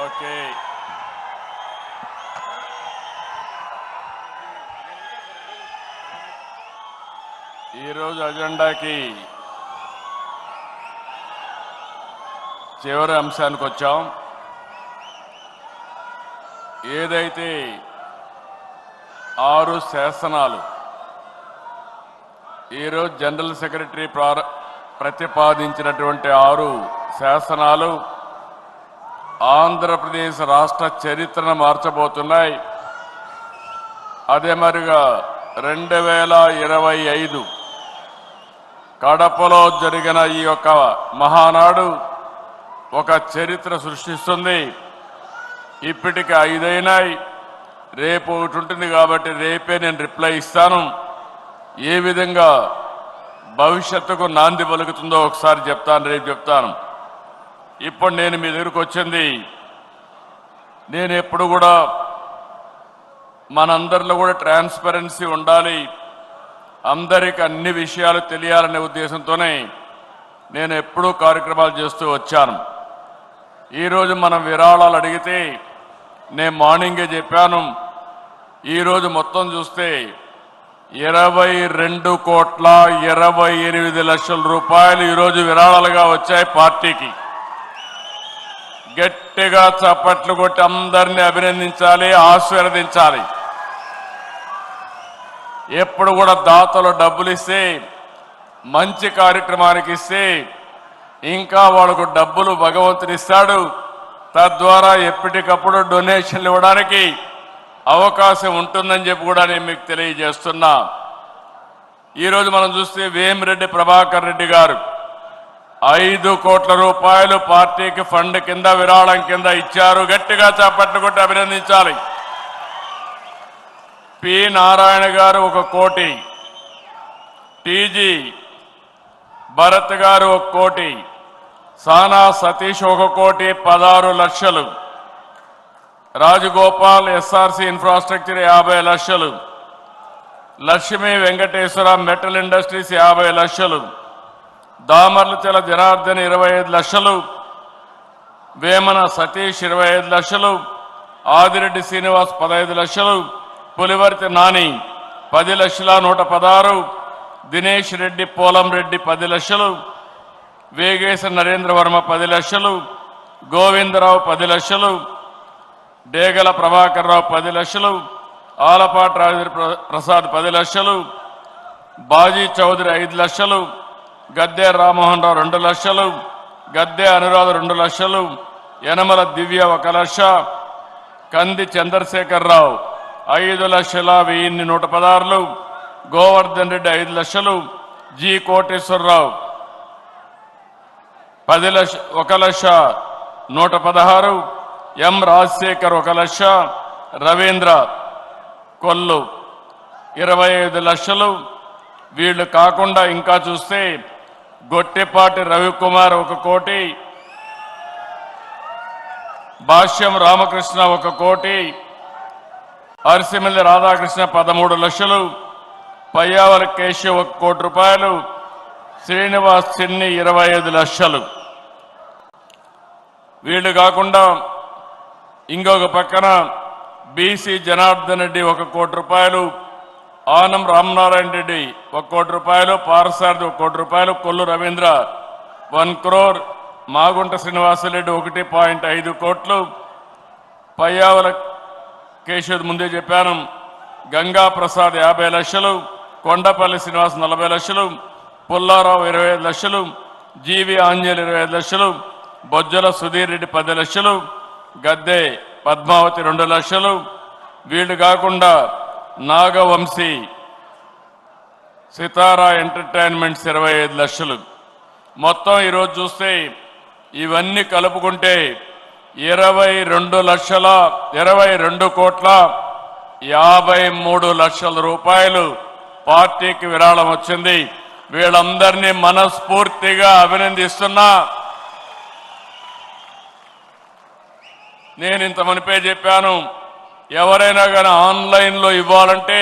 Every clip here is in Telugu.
ఓకే, ఈరోజు అజెండాకి చివరి అంశానికి వచ్చాం. ఏదైతే 6 శాసనాలు ఈరోజు జనరల్ సెక్రటరీ ప్రతిపాదించినటువంటి 6 శాసనాలు ఆంధ్రప్రదేశ్ రాష్ట్ర చరిత్రను మార్చబోతున్నాయి. అదే మరిగా 2025 కడపలో జరిగిన ఈ యొక్క మహానాడు ఒక చరిత్ర సృష్టిస్తుంది. ఇప్పటికి 5 అయినాయి, రేపు ఒకటి ఉంటుంది కాబట్టి రేపే నేను రిప్లై ఇస్తాను. ఏ విధంగా భవిష్యత్తుకు నాంది పలుకుతుందో ఒకసారి చెప్తాను, రేపు చెప్తాను. ఇప్పుడు నేను మీ దగ్గరకు వచ్చింది, నేను ఎప్పుడు కూడా మనందరిలో కూడా ట్రాన్స్పరెన్సీ ఉండాలి, అందరికీ అన్ని విషయాలు తెలియాలనే ఉద్దేశంతోనే నేను ఎప్పుడూ కార్యక్రమాలు చేస్తూ వచ్చాను. ఈరోజు మనం విరాళాలు అడిగితే నేను మార్నింగే చెప్పాను, ఈరోజు మొత్తం చూస్తే 22,28,00,000 రూపాయలు ఈరోజు విరాళాలుగా వచ్చాయి పార్టీకి. గట్టిగా చప్పట్లు కొట్టి అందరినీ అభినందించాలి, ఆశీర్వదించాలి. ఎప్పుడు కూడా దాతలు డబ్బులు ఇస్తే, మంచి కార్యక్రమానికి ఇస్తే ఇంకా వాళ్ళకు డబ్బులు భగవంతుడు ఇస్తాడు. తద్వారా ఎప్పటికప్పుడు డొనేషన్లు ఇవ్వడానికి అవకాశం ఉంటుందని చెప్పి కూడా నేను మీకు తెలియజేస్తున్నా. ఈరోజు మనం చూస్తే వేమిరెడ్డి ప్రభాకర్ రెడ్డి గారు 5 కోట్ల రూపాయలు పార్టీకి ఫండ్ కింద విరాళం కింద ఇచ్చారు. గట్టిగా చప్పట్లు కొట్టి అభినందించాలి. పి నారాయణ గారు 1 కోటి, టీజీ భరత్ గారు 1 కోటి, సానా సతీష్ 1 కోటి 16 లక్షలు, రాజగోపాల్ ఎస్ఆర్సి ఇన్ఫ్రాస్ట్రక్చర్ 50 లక్షలు, లక్ష్మీ వెంకటేశ్వర మెటల్ ఇండస్ట్రీస్ 50 లక్షలు, దామర్లచల జనార్దన్ 25 లక్షలు, వేమన సతీష్ 25 లక్షలు, ఆదిరెడ్డి శ్రీనివాస్ 15 లక్షలు, పులివర్తి నాని 10,116,000, దినేష్ రెడ్డి పోలం రెడ్డి 10 లక్షలు, వేగేశ నరేంద్ర వర్మ 10 లక్షలు, గోవిందరావు 10 లక్షలు, డేగల ప్రభాకర్ రావు 10 లక్షలు, ఆలపాటి రాజేంద్ర ప్రసాద్ 10 లక్షలు, బాజీ చౌదరి 5 లక్షలు, గద్దె రామ్మోహన్ రావు 2 లక్షలు, గద్దె అనురాధ 2 లక్షలు, యనమల దివ్య 1 లక్ష, కంది చంద్రశేఖర్ రావు 5,01,116, గోవర్ధన్ రెడ్డి 5 లక్షలు, జి కోటేశ్వరరావు 1,01,116, ఎం రాజశేఖర్ 1 లక్ష, రవీంద్ర కొల్లు 25 లక్షలు. వీళ్ళు కాకుండా ఇంకా చూస్తే గొట్టిపాటి రవికుమార్ 1 కోటి, భాష్యం రామకృష్ణ 1 కోటి, అరిసిమిల్లి రాధాకృష్ణ 13 లక్షలు, పయ్యావల కేశవ్ 1 కోటి రూపాయలు, శ్రీనివాస్ చిన్ని 25 లక్షలు. వీళ్ళు కాకుండా ఇంకొక పక్కన బీసీ జనార్దన్ రెడ్డి 1 కోటి రూపాయలు, ఆనం రామనారాయణ రెడ్డి 1 కోటి రూపాయలు, పారసారథి 1 కోటి రూపాయలు, కొల్లు రవీంద్ర 1 crore, మాగుంట శ్రీనివాసరెడ్డి 1.5 కోట్లు, పయ్యావల కేశవ్ ముందే చెప్పాను, గంగా ప్రసాద్ 50 లక్షలు, కొండపల్లి శ్రీనివాస్ 40 లక్షలు, పుల్లారావు 25 లక్షలు, జీవి ఆంజనేయులు 25 లక్షలు, బొజ్జల సుధీర్ రెడ్డి 10 లక్షలు, గద్దె పద్మావతి 2 లక్షలు. వీళ్ళు కాకుండా నాగవంశీ సితారా ఎంటర్టైన్మెంట్స్ 25 లక్షలు. మొత్తం ఈరోజు చూస్తే ఇవన్నీ కలుపుకుంటే 22,23,53,00,000 రూపాయలు పార్టీకి విరాళం వచ్చింది. వీళ్ళందరినీ మనస్ఫూర్తిగా అభినందిస్తున్నా. నేను ఇంత మునిపే చెప్పాను, ఎవరైనా కానీ ఆన్లైన్లో ఇవ్వాలంటే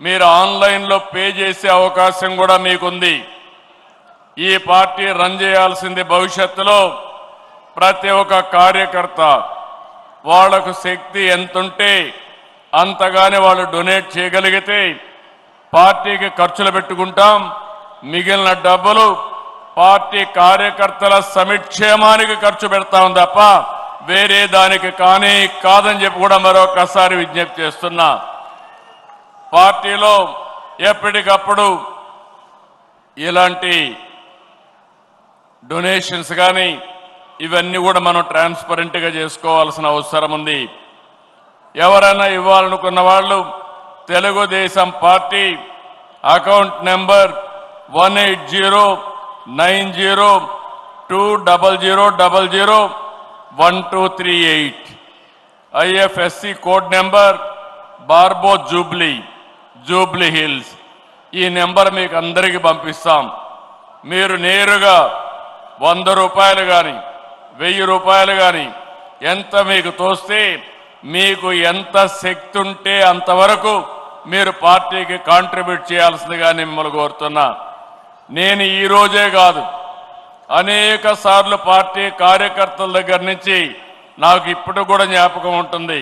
మీరు ఆన్లైన్లో పే చేసే అవకాశం కూడా మీకుంది. ఈ పార్టీ రన్ చేయాల్సింది భవిష్యత్తులో ప్రతి ఒక్క కార్యకర్త వాళ్లకు శక్తి ఎంతుంటే అంతగానే వాళ్ళు డొనేట్ చేయగలిగితే పార్టీకి ఖర్చులు పెట్టుకుంటాం. మిగిలిన డబ్బులు పార్టీ కార్యకర్తల సమిక్షేమానికి ఖర్చు పెడతాం తప్ప వేరే దానికి కానీ కాదని చెప్పి కూడా మరొకసారి విజ్ఞప్తి చేస్తున్నా. పార్టీలో ఎప్పటికప్పుడు ఇలాంటి డొనేషన్స్ కానీ ఇవన్నీ కూడా మనం ట్రాన్స్పరెంట్గా చేసుకోవాల్సిన అవసరం ఉంది. ఎవరైనా ఇవ్వాలనుకున్న వాళ్ళు Telugu Desam party account number 1809000001238 IFSC code number బార్బో జూబ్లీ హిల్స్. ఈ నెంబర్ మీకు అందరికీ పంపిస్తాం. మీరు నేరుగా 100 రూపాయలు కానీ 1000 రూపాయలు కానీ ఎంత మీకు తోస్తే మీకు ఎంత శక్తి ఉంటే అంతవరకు మీరు పార్టీకి కాంట్రిబ్యూట్ చేయాల్సిందిగా మిమ్మల్ని కోరుతున్నా. నేను ఈ రోజే కాదు అనేక సార్లు పార్టీ కార్యకర్తల దగ్గర నుంచి నాకు ఇప్పుడు కూడా జ్ఞాపకం ఉంటుంది.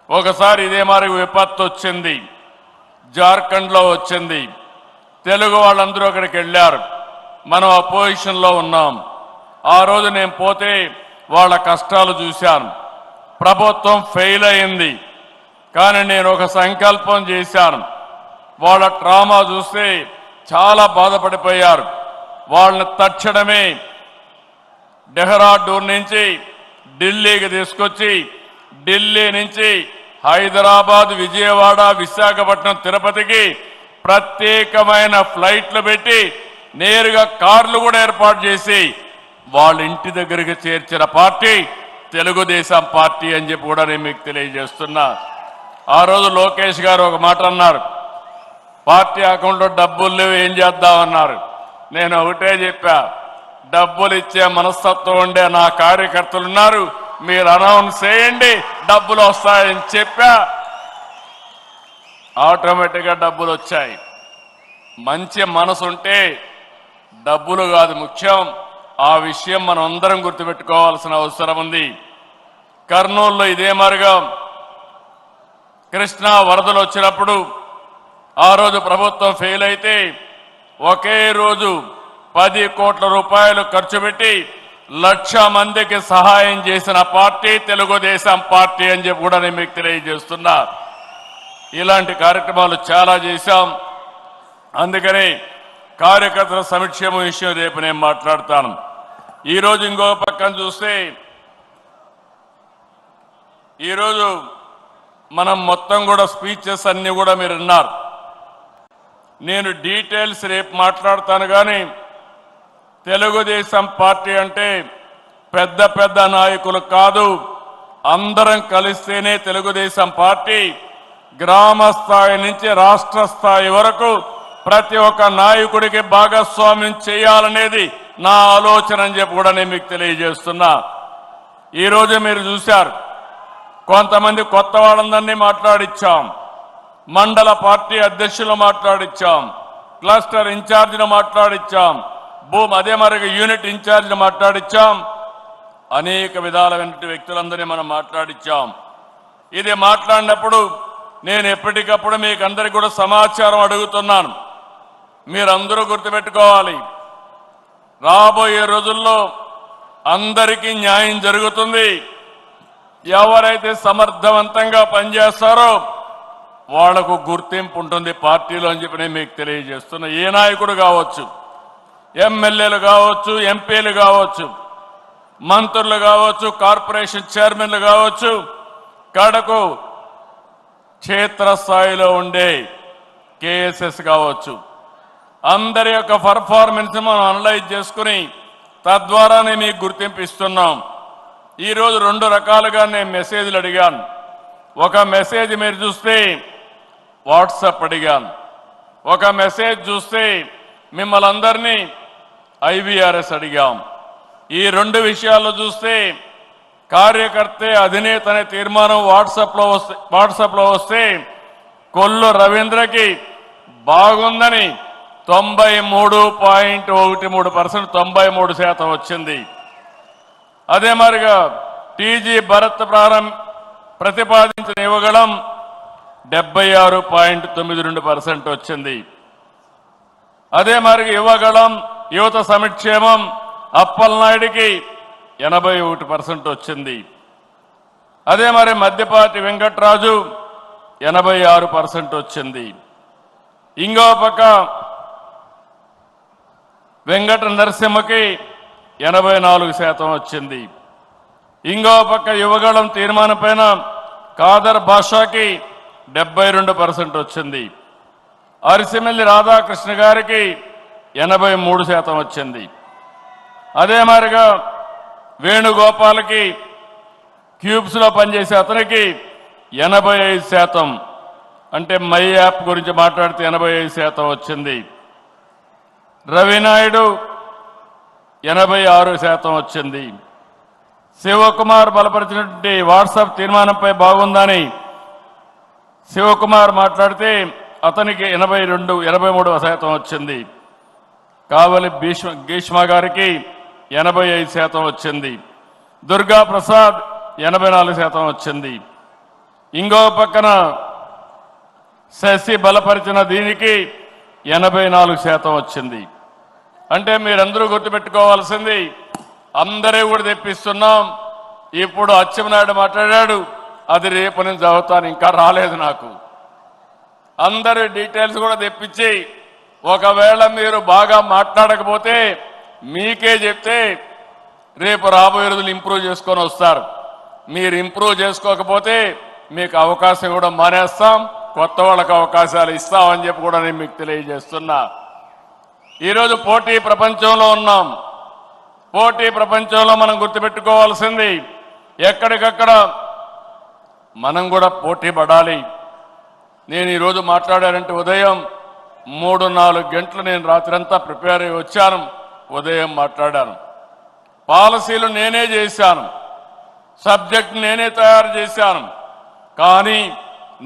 ఒకసారి ఇదే మరి విపత్తు వచ్చింది, జార్ఖండ్లో వచ్చింది. తెలుగు వాళ్ళందరూ అక్కడికి వెళ్ళారు, మనం అపోజిషన్లో ఉన్నాం. ఆ రోజు నేను పోతే వాళ్ళ కష్టాలు చూశాను. ప్రభుత్వం ఫెయిల్ అయింది, కానీ నేను ఒక సంకల్పం చేశాను. వాళ్ళ ట్రామా చూస్తే చాలా బాధపడిపోయారు. వాళ్ళని తక్షణమే డెహ్రాడూన్ నుంచి ఢిల్లీకి తీసుకొచ్చి ఢిల్లీ నుంచి హైదరాబాద్, విజయవాడ, విశాఖపట్నం, తిరుపతికి ప్రత్యేకమైన ఫ్లైట్లు పెట్టి నేరుగా కార్లు కూడా ఏర్పాటు చేసి వాళ్ళ ఇంటి దగ్గరికి చేర్చిన పార్టీ తెలుగుదేశం పార్టీ అని చెప్పి కూడా నేను మీకు తెలియజేస్తున్నా. ఆ రోజు లోకేష్ గారు ఒక మాట అన్నారు, పార్టీ అకౌంట్లో డబ్బులు లేవు ఏం చేద్దామన్నారు. నేను ఒకటే చెప్పా, డబ్బులు ఇచ్చే మనస్తత్వం ఉండే నా కార్యకర్తలు ఉన్నారు, మీరు అనౌన్స్ చేయండి డబ్బులు వస్తాయని చెప్పా. ఆటోమేటిక్గా డబ్బులు వచ్చాయి. మంచి మనసు ఉంటే డబ్బులు కాదు ముఖ్యం. ఆ విషయం మనం అందరం గుర్తుపెట్టుకోవాల్సిన అవసరం ఉంది. కర్నూలులో ఇదే మార్గం కృష్ణా వరదలు వచ్చినప్పుడు ఆ రోజు ప్రభుత్వం ఫెయిల్ అయితే ఒకే రోజు 10 కోట్ల రూపాయలు ఖర్చు పెట్టి 1,00,000 మందికి సహాయం చేసిన పార్టీ తెలుగుదేశం పార్టీ అని చెప్పి కూడా నేను మీకు తెలియజేస్తున్నా. ఇలాంటి కార్యక్రమాలు చాలా చేశాం. అందుకని కార్యకర్తల సంక్షేమ విషయం రేపు నేను మాట్లాడతాను. ఈరోజు ఇంకో పక్కన చూస్తే ఈరోజు మనం మొత్తం కూడా స్పీచెస్ అన్ని కూడా మీరు విన్నారు. నేను డీటెయిల్స్ రేపు మాట్లాడతాను. కానీ తెలుగుదేశం పార్టీ అంటే పెద్ద పెద్ద నాయకులు కాదు, అందరం కలిస్తేనే తెలుగుదేశం పార్టీ గ్రామ స్థాయి నుంచి రాష్ట్ర స్థాయి వరకు ప్రతి ఒక్క నాయకుడికి భాగస్వామ్యం చేయాలనేది నా ఆలోచన అని చెప్పి కూడా నేను మీకు తెలియజేస్తున్నా. ఈరోజు మీరు చూశారు, కొంతమంది కొత్త వాళ్ళందరినీ మాట్లాడిచ్చాం, మండల పార్టీ అధ్యక్షులు మాట్లాడిచ్చాం, క్లస్టర్ ఇన్ఛార్జీలు మాట్లాడిచ్చాం, అదే మరి యూనిట్ ఇన్ఛార్జీలు మాట్లాడిచ్చాం, అనేక విధాలైన వ్యక్తులందరినీ మనం మాట్లాడిచ్చాం. ఇది మాట్లాడినప్పుడు నేను ఎప్పటికప్పుడు మీకు అందరికీ కూడా సమాచారం అడుగుతున్నాను. మీరందరూ గుర్తుపెట్టుకోవాలి, రాబోయే రోజుల్లో అందరికీ న్యాయం జరుగుతుంది. ఎవరైతే సమర్థవంతంగా పనిచేస్తారో వాళ్లకు గుర్తింపు ఉంటుంది పార్టీలో అని చెప్పి నేను మీకు తెలియజేస్తున్నా. ఏ నాయకుడు కావచ్చు, ఎమ్మెల్యేలు కావచ్చు, ఎంపీలు కావచ్చు, మంత్రులు కావచ్చు, కార్పొరేషన్ చైర్మన్లు కావచ్చు, కడకు క్షేత్రస్థాయిలో ఉండే కేఎస్ఎస్ కావచ్చు, అందరి యొక్క పర్ఫార్మెన్స్ మనం అనలైజ్ చేసుకుని తద్వారానే మీకు గుర్తింపు ఇస్తున్నాం. ఈరోజు 2 రకాలుగా నేను మెసేజ్లు అడిగాను. ఒక మెసేజ్ మీరు చూస్తే వాట్సాప్ అడిగాను, ఒక మెసేజ్ చూస్తే మిమ్మల్ని అందరినీ IVRS అడిగాం. ఈ 2 విషయాల్లో చూస్తే కార్యకర్తే అధినేత అనే తీర్మానం వాట్సాప్లో వస్తే కొల్లు రవీంద్రకి బాగుందని 93.13%, 93% వచ్చింది. అదే మరిగా టీజీ భరత్ ప్రతిపాదించిన యువగళం 76.92% వచ్చింది. అదే మరి యువగళం యువత సంక్షేమం అప్పలనాయుడికి 81% వచ్చింది. అదే మరి మద్దిపాటి వెంకట్రాజు 86% వచ్చింది. ఇంకో పక్క వెంకట నరసింహకి 84% వచ్చింది. ఇంకో పక్క యువగళం తీర్మానం పైన కాదర్ భాషకి 72% వచ్చింది. అరిసిమెల్లి రాధాకృష్ణ గారికి 83% వచ్చింది. అదే మాదిరిగా వేణుగోపాల్కి క్యూబ్స్ లో పనిచేసే అతనికి 85%, అంటే మై యాప్ గురించి మాట్లాడితే 85% వచ్చింది. రవినాయుడు 86% వచ్చింది. శివకుమార్ బలపరిచినటువంటి వాట్సాప్ తీర్మానంపై బాగుందని శివకుమార్ మాట్లాడితే అతనికి 83% వచ్చింది. కావలి భీష్మ గారికి 85% వచ్చింది. దుర్గా ప్రసాద్ 84% వచ్చింది. ఇంకో పక్కన శశి బలపరిచిన దీనికి 84% వచ్చింది. అంటే మీరందరూ గుర్తుపెట్టుకోవాల్సింది, అందరూ కూడా తెప్పిస్తున్నాం. ఇప్పుడు అచ్చెన్నాయుడు మాట్లాడాడు, అది రేపు నేను చదువుతాను, ఇంకా రాలేదు నాకు. అందరి డీటెయిల్స్ కూడా తెప్పించి ఒకవేళ మీరు బాగా మాట్లాడకపోతే మీకే చెప్తే రేపు రాబోయే రోజులు ఇంప్రూవ్ చేసుకొని వస్తారు. మీరు ఇంప్రూవ్ చేసుకోకపోతే మీకు అవకాశం ఇవ్వడం మానేస్తాం, కొత్త వాళ్ళకి అవకాశాలు ఇస్తామని చెప్పి కూడా నేను మీకు తెలియజేస్తున్నా. ఈరోజు పోటీ ప్రపంచంలో ఉన్నాం. పోటీ ప్రపంచంలో మనం గుర్తుపెట్టుకోవాల్సింది, ఎక్కడికక్కడ మనం కూడా పోటీ పడాలి. నేను ఈరోజు మాట్లాడానంటే ఉదయం 3-4 గంటలు నేను రాత్రంతా ప్రిపేర్ అయ్యి వచ్చాను. ఉదయం మాట్లాడాను, పాలసీలు నేనే చేశాను, సబ్జెక్ట్ నేనే తయారు చేశాను. కానీ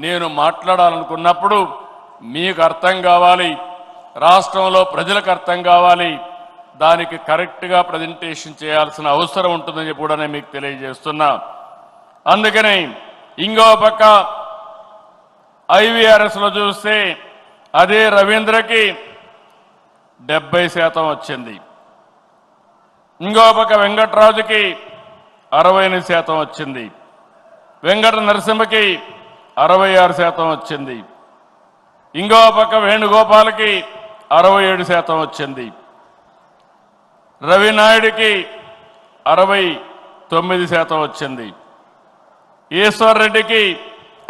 నేను మాట్లాడాలనుకున్నప్పుడు మీకు అర్థం కావాలి, రాష్ట్రంలో ప్రజలకు అర్థం కావాలి, దానికి కరెక్ట్గా ప్రజెంటేషన్ చేయాల్సిన అవసరం ఉంటుందని కూడా నేను మీకు తెలియజేస్తున్నా. అందుకని ఇంకో పక్క IVRS లో చూస్తే అదే రవీంద్రకి 70% వచ్చింది. ఇంకో పక్క వెంకట్రాజుకి 68% వచ్చింది. వెంకట నరసింహకి 66% వచ్చింది. ఇంకో పక్క వేణుగోపాల్కి 67% వచ్చింది. రవినాయుడికి 69% వచ్చింది. ఈశ్వర్ రెడ్డికి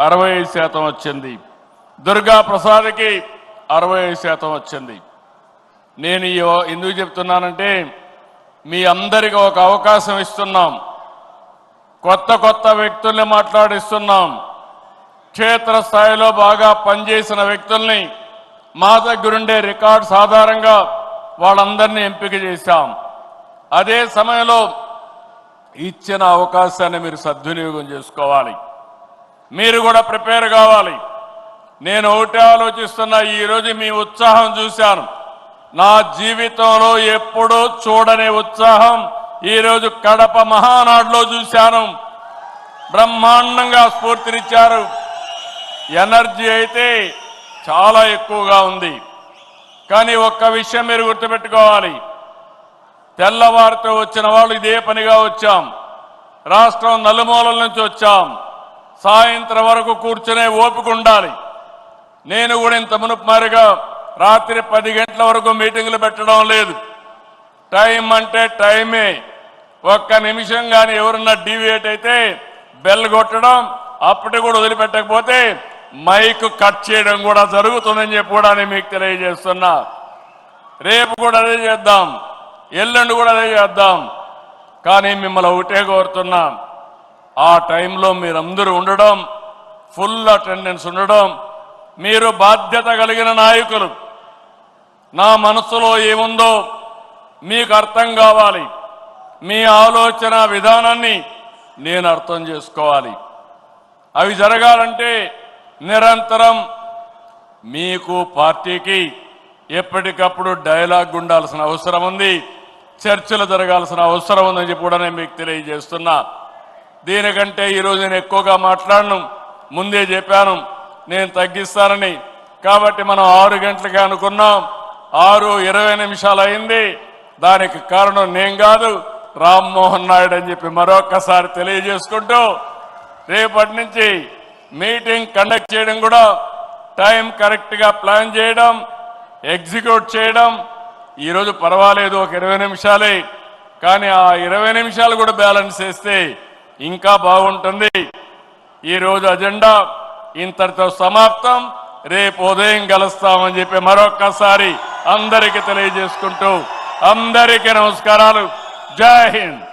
65% వచ్చింది. దుర్గా ప్రసాద్కి 65% వచ్చింది. నేను ఎందుకు చెప్తున్నానంటే మీ అందరికీ ఒక అవకాశం ఇస్తున్నాం, కొత్త వ్యక్తుల్ని మాట్లాడిస్తున్నాం. క్షేత్రస్థాయిలో బాగా పనిచేసిన వ్యక్తుల్ని మా దగ్గరుండే రికార్డ్స్ ఆధారంగా వాళ్ళందరినీ ఎంపిక చేశాం. అదే సమయంలో ఇచ్చిన అవకాశాన్ని మీరు సద్వినియోగం చేసుకోవాలి. మీరు కూడా ప్రిపేర్ కావాలి. నేను ఒకటే ఆలోచిస్తున్నా, ఈరోజు మీ ఉత్సాహం చూశాను. నా జీవితంలో ఎప్పుడూ చూడని ఉత్సాహం ఈరోజు కడప మహానాడులో చూశాను. బ్రహ్మాండంగా స్ఫూర్తినిచ్చారు. ఎనర్జీ అయితే చాలా ఎక్కువగా ఉంది. కానీ ఒక్క విషయం మీరు గుర్తుపెట్టుకోవాలి, తెల్లవారితో వచ్చిన వాళ్ళు ఇదే పనిగా వచ్చాం. రాష్ట్రం నలుమూలల నుంచి వచ్చాం. సాయంత్రం వరకు కూర్చునే ఓపిక ఉండాలి. నేను కూడా ఇంత మునుపు మారిగా రాత్రి 10 గంటల వరకు మీటింగులు పెట్టడం లేదు. టైం అంటే టైమే. ఒక్క నిమిషం కానీ ఎవరన్నా డీవియేట్ అయితే బెల్ కొట్టడం, అప్పటి కూడా వదిలిపెట్టకపోతే మైక్ కట్ చేయడం కూడా జరుగుతుందని చెప్పి కూడా నేను మీకు తెలియజేస్తున్నా. రేపు కూడా అదే చేద్దాం, ఎల్లుండి కూడా అదే చేద్దాం. కానీ మిమ్మల్ని ఒకటే కోరుతున్నా, ఆ టైంలో మీరందరూ ఉండడం, ఫుల్ అటెండెన్స్ ఉండడం. మీరు బాధ్యత కలిగిన నాయకులు. నా మనసులో ఏముందో మీకు అర్థం కావాలి. మీ ఆలోచన విధానాన్ని నేను అర్థం చేసుకోవాలి. అవి జరగాలంటే నిరంతరం మీకు పార్టీకి ఎప్పటికప్పుడు డైలాగ్ ఉండాల్సిన అవసరం ఉంది, చర్చలు జరగాల్సిన అవసరం ఉందని చెప్పి కూడా నేను మీకు తెలియజేస్తున్నా. దీనికంటే ఈరోజు నేను ఎక్కువగా మాట్లాడను, ముందే చెప్పాను నేను తగ్గిస్తానని. కాబట్టి మనం 6 గంటలకే అనుకున్నాం, 6:20 అయింది. దానికి కారణం నేను కాదు, రామ్మోహన్ నాయుడు అని చెప్పి మరొకసారి తెలియజేసుకుంటూ, రేపటి నుంచి మీటింగ్ కండక్ట్ చేయడం కూడా టైం కరెక్ట్గా ప్లాన్ చేయడం, ఎగ్జిక్యూట్ చేయడం. ఈరోజు పర్వాలేదు, ఒక 20 నిమిషాలే, కానీ ఆ 20 నిమిషాలు కూడా బ్యాలెన్స్ చేస్తే ఇంకా బాగుంటుంది. ఈరోజు అజెండా ఇంతటితో సమాప్తం. రేపు ఉదయం కలుస్తామని చెప్పి మరొక్కసారి అందరికీ తెలియజేసుకుంటూ అందరికీ నమస్కారాలు. జై హింద్.